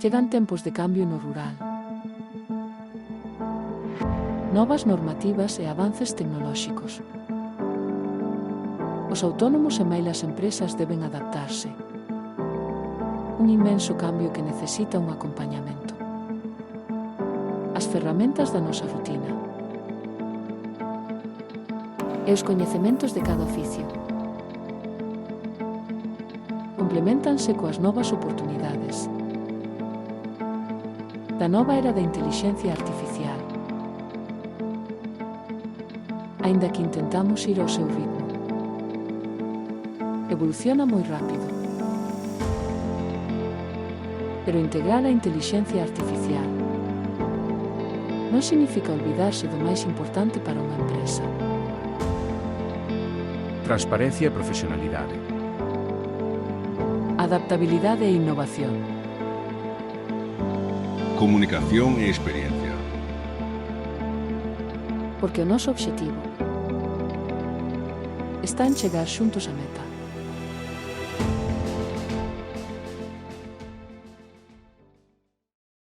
Chegan tempos de cambio no rural. Novas normativas e avances tecnolóxicos. Os autónomos e máis as empresas deben adaptarse. Un inmenso cambio que necesita un acompañamento. As ferramentas da nosa rutina. E os coñecementos de cada oficio. Compleméntanse coas novas oportunidades da nova era da intelixencia artificial. Aínda que intentamos ir ao seu ritmo. Evoluciona moi rápido. Pero integrar a intelixencia artificial non significa olvidarse do máis importante para unha empresa. Transparencia e profesionalidade. Adaptabilidade e innovación. Comunicación e experiencia. Porque o noso obxectivo está en chegar xuntos á meta.